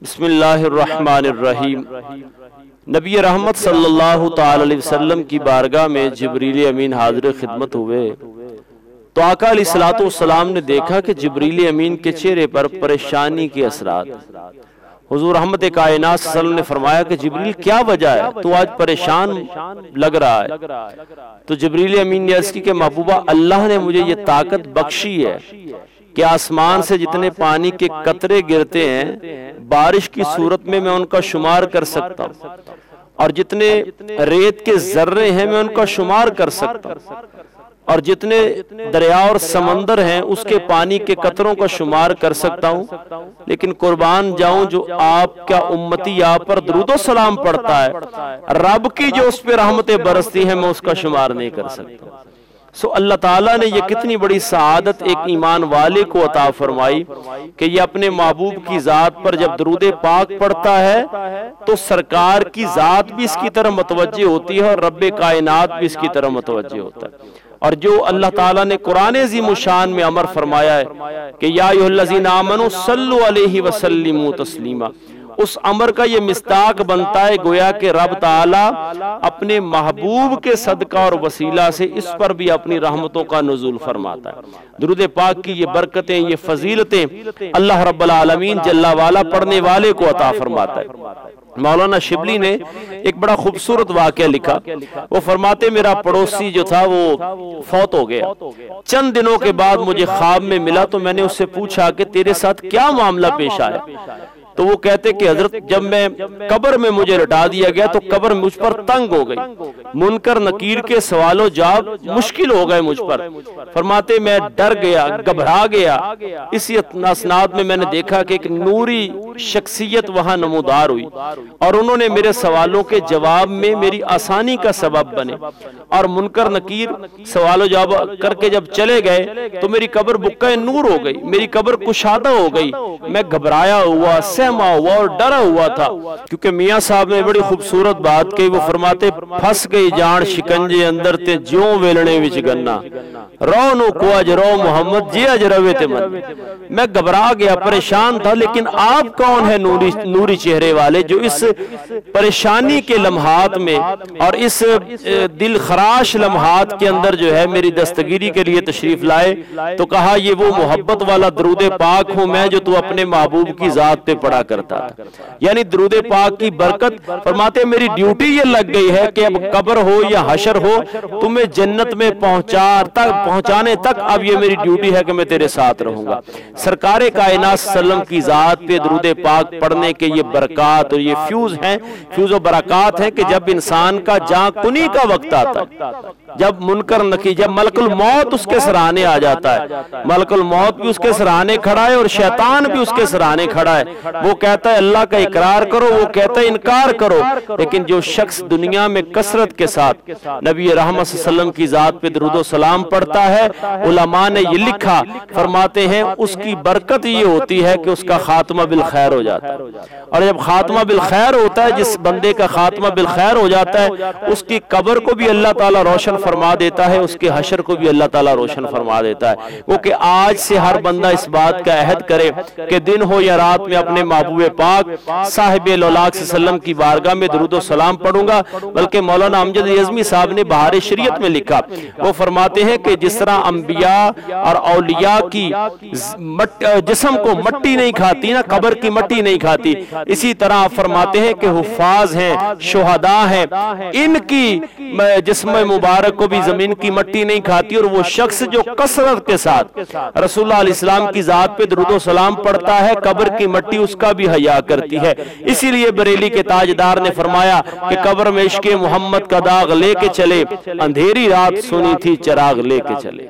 بسم اللہ الرحمن الرحیم۔ نبی رحمت صلی اللہ تعالی علیہ وسلم کی بارگاہ میں جبریل امین حاضر خدمت ہوئے تو آقا علیہ الصلوۃ والسلام نے دیکھا کہ جبریل امین کے چہرے پر پریشانی کے اثرات۔ حضور رحمت کائنات صلی اللہ علیہ وسلم نے فرمایا کہ جبریل کیا وجہ ہے، تو آج پریشان لگ رہا ہے؟ تو جبریل امین نے عرض کی کہ محبوبہ، اللہ نے مجھے یہ طاقت بخشی ہے کہ آسمان سے جتنے پانی کے قطرے گرتے ہیں بارش کی صورت میں ان کا شمار کر سکتا ہوں، اور جتنے ریت کے ذرے ہیں میں ان کا شمار کر سکتا ہوں، اور جتنے دریا اور سمندر ہیں اس کے پانی کے قطروں کا شمار کر سکتا ہوں، لیکن قربان جاؤں جو آپ کا امتی آپ پر درود و سلام پڑھتا ہے، رب کی جو اس پہ رحمتیں برستی ہیں میں اس کا شمار نہیں کر سکتا۔ اللہ تعالیٰ نے یہ کتنی بڑی سعادت ایک ایمان والے کو عطا فرمائی کہ یہ اپنے محبوب کی ذات پر جب درود پاک پڑھتا ہے تو سرکار کی ذات بھی اس کی طرح متوجہ ہوتی ہے اور رب کائنات بھی اس کی طرح متوجہ ہوتا ہے۔ اور جو اللہ تعالیٰ نے قرآن عظیم الشان میں امر فرمایا ہے کہ یا ایھا الذین آمنوا صلوا علیہ وسلموا تسلیما، اس امر کا یہ مصداق بنتا ہے گویا کہ رب تعالیٰ اپنے محبوب کے صدقہ اور وسیلہ سے اس پر بھی اپنی رحمتوں کا نزول فرماتا ہے۔ درود پاک کی یہ برکتیں، یہ فضیلتیں اللہ رب العالمین جل وعلا پڑھنے والے کو عطا فرماتا ہے۔ مولانا شبلی نے ایک بڑا خوبصورت واقعہ لکھا، وہ فرماتے میرا پڑوسی جو تھا وہ فوت ہو گیا، چند دنوں کے بعد مجھے خواب میں ملا تو میں نے اس سے پوچھا کہ تیرے ساتھ کیا معاملہ پیش آیا؟ تو وہ کہتے کہ حضرت جب میں قبر میں مجھے لٹا دیا گیا تو قبر مجھ پر تنگ ہو گئی، منکر نکیر کے سوال و جواب مشکل ہو گئے مجھ پر۔ فرماتے میں ڈر گیا، گھبرا گیا۔ اسی اسناد میں نے دیکھا کہ ایک نوری شخصیت وہاں نمودار ہوئی اور انہوں نے میرے سوالوں کے جواب میں میری آسانی کا سبب بنے، اور منکر نکیر سوال و جواب کر کے جب چلے گئے تو میری قبر بکہ نور ہو گئی، میری قبر کشادہ ہو گئی۔ میں گھبرایا ہوا، سہما ہوا اور ڈرا ہوا تھا، کیونکہ میاں صاحب نے بڑی خوبصورت بات کہی، وہ فرماتے پھنس گئی جان شکنجے اندر تے جیوں ویلنے وچ گنا، رو نو کو اج رو محمد جی اج روے تے من۔ میں گھبرا گیا، پریشان تھا، لیکن آپ کون ہے نوری چہرے والے جو اس پریشانی کے لمحات میں اور اس دل خراش لمحات کے اندر جو ہے میری دستگیری کے لیے تشریف لائے؟ تو کہا یہ وہ محبت والا درود پاک ہوں میں جو تو اپنے محبوب کی ذات پہ پڑھا کرتا تھا، یعنی درود پاک کی برکت۔ فرماتے میری ڈیوٹی یہ لگ گئی ہے کہ اب قبر ہو یا حشر ہو تمہیں جنت میں پہنچانے تک اب یہ میری ڈیوٹی ہے کہ میں تیرے ساتھ رہوں گا۔ سرکار کائنات صلی اللہ علیہ وسلم کی ذات پہ درود پاک پڑھنے کے یہ برکات اور یہ فیوز و برکات ہیں کہ جب انسان کا جاں کنی کا وقت آتا ہے، جب منکر نکیر، جب ملک الموت اس کے سرانے آ جاتا ہے، ملک الموت بھی اس کے سرانے کھڑا ہے اور شیطان بھی اس کے سرانے کھڑا ہے، وہ کہتا ہے اللہ کا اقرار کرو، وہ کہتا ہے انکار کرو، لیکن جو شخص دنیا میں کثرت کے ساتھ نبی رحمت صلی اللہ علیہ وسلم کی ذات پہ درود و سلام پڑھتا ہے، علماء نے یہ لکھا، فرماتے ہیں اس کی برکت یہ ہوتی ہے کہ اس کا خاتمہ بالخیر ہو جاتا ہے، اور جب خاتمہ بالخیر ہوتا ہے، جس بندے کا خاتمہ بالخیر ہو جاتا ہے اس کی قبر کو بھی اللہ تعالیٰ روشن فرما دیتا ہے، اس کے حشر کو بھی اللہ تعالیٰ روشن فرما دیتا ہے۔ وہ کہ آج سے ہر بندہ اس بات کا عہد کرے کہ دن ہو یا رات میں اپنے محبوب پاک صاحب الاولاق صلی اللہ علیہ وسلم کی بارگاہ میں درود و سلام پڑھوں گا۔ بلکہ مولانا امجد یزمی صاحب نے بہار شریعت میں لکھا، وہ فرماتے ہیں کہ جس طرح انبیاء اور اولیاء کی جسم کو مٹی نہیں کھاتی نا، قبر کی مٹی نہیں کھاتی، اسی طرح فرماتے ہیں کہ حفاظ ہیں، شہداء ہیں، ان کی جسم مبارک کو بھی زمین کی مٹی نہیں کھاتی، اور وہ شخص جو کثرت کے ساتھ رسول اللہ علیہ السلام کی ذات پہ درود و سلام پڑھتا ہے قبر کی مٹی اس کا بھی حیا کرتی ہے۔ اسی لیے بریلی کے تاجدار نے فرمایا کہ قبر میں عشق محمد کا داغ لے کے چلے، اندھیری رات سنی تھی چراغ لے کے چلے۔